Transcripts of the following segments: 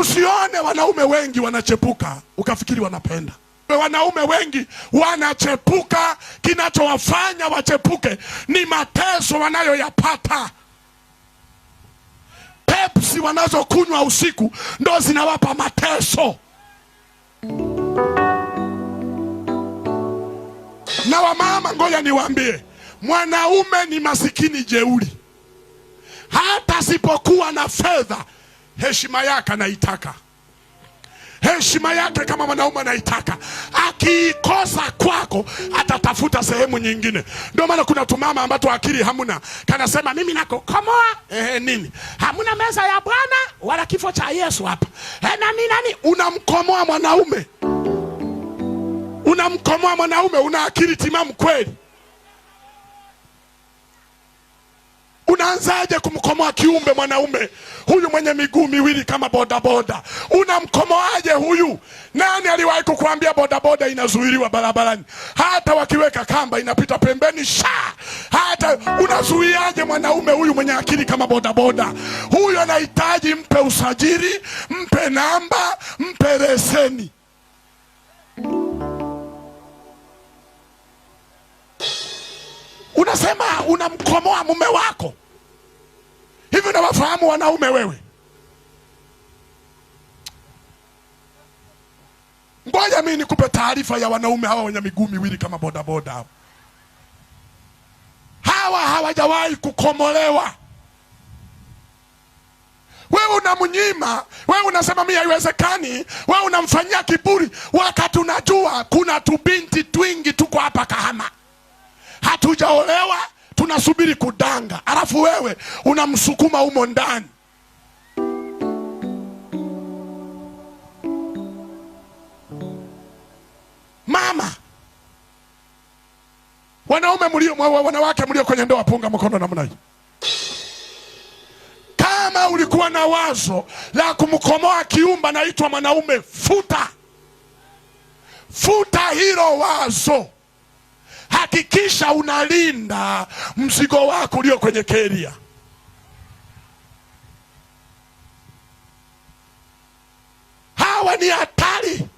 Usione wanaume wengi wanachepuka ukafikiri wanapenda. Wanaume wengi wanachepuka, kinachowafanya wachepuke ni mateso wanayoyapata. Pepsi wanazokunywa usiku ndo zinawapa mateso. Na wamama, ngoja niwaambie, mwanaume ni masikini jeuri. Hata sipokuwa na fedha, heshima yake anaitaka. Heshima yake kama mwanaume anaitaka. Akiikosa kwako, atatafuta sehemu nyingine. Ndio maana kuna tumama ambato akili hamuna, kanasema mimi nakukomoa. Nini? Hamuna meza ya Bwana wala kifo cha Yesu hapa. Nani? Unamkomoa mwanaume. Unamkomoa mwanaume. Una akili timamu kweli? Unaanzaje kumkomoa kiumbe mwanaume huyu mwenye miguu miwili kama bodaboda? Unamkomoaje huyu? Nani aliwahi kukuambia bodaboda inazuiliwa barabarani? Hata wakiweka kamba inapita pembeni sha. Hata unazuiaje mwanaume huyu mwenye akili kama bodaboda? Huyu anahitaji mpe usajili, mpe namba, mpe leseni. Unasema unamkomoa mume wako. Hivi unawafahamu wanaume wewe? Ngoja mimi nikupe taarifa ya wanaume hawa wenye miguu miwili kama bodaboda. Hawa hawajawahi kukomolewa. Wewe unamnyima, wewe unasema mimi haiwezekani, wewe unamfanyia kiburi, wakati unajua kuna tubinti twingi tuko hapa Kahama. Hatujaolewa, tunasubiri kudanga. Alafu wewe unamsukuma humo ndani. Mama, wanaume mlio, wanawake mlio kwenye ndoa, punga mkono namna hii. Kama ulikuwa na wazo la kumkomoa kiumba naitwa mwanaume, futa hilo wazo. Hakikisha unalinda mzigo wako ulio kwenye keria. Hawa ni hatari.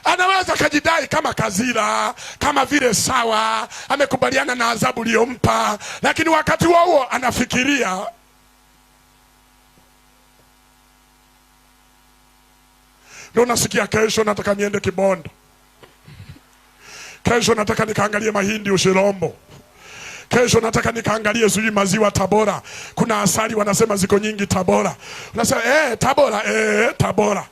Anaweza kujidai kama Kazira, kama vile sawa, amekubaliana na adhabu uliyompa, lakini wakati huo anafikiria ndio nasikia kesho nataka niende Kibondo. Kesho nataka nikaangalie mahindi Ushirombo. Kesho nataka nikaangalie zui maziwa Tabora. Kuna asali wanasema ziko nyingi Tabora. Unasema Tabora, Tabora.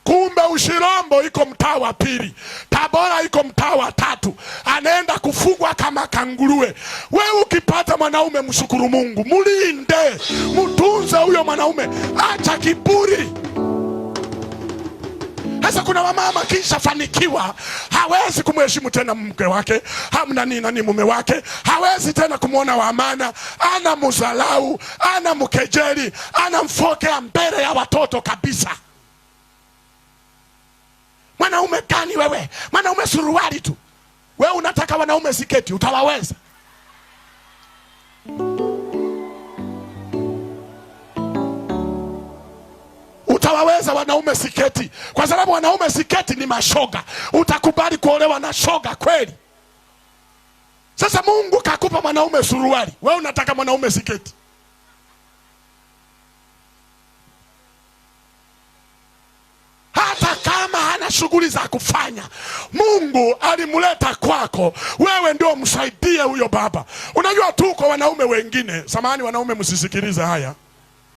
Kumbe Ushirombo iko mtaa wa pili, Tabora iko mtaa wa tatu. Anaenda kufugwa kama kanguruwe. Wewe ukipata mwanaume, mshukuru Mungu, mulinde, mtunze huyo mwanaume, acha kiburi. Sasa kuna wamama kisha fanikiwa, hawezi kumheshimu tena mke wake, hamna nini mume wake, hawezi tena kumuona wa amana, ana mzalau, ana mkejeli, ana mfokea mbele ya watoto kabisa. Mwanaume gani wewe? Mwanaume suruali tu. Wewe unataka wanaume siketi, utawaweza? Utawaweza wanaume siketi? Kwa sababu wanaume siketi ni mashoga. Utakubali kuolewa na shoga kweli? Sasa Mungu kakupa mwanaume suruali, wewe unataka mwanaume siketi? Hata kama hana shughuli za kufanya, Mungu alimuleta kwako, wewe ndio msaidie huyo baba. Unajua tuko wanaume wengine, samahani wanaume msisikilize haya.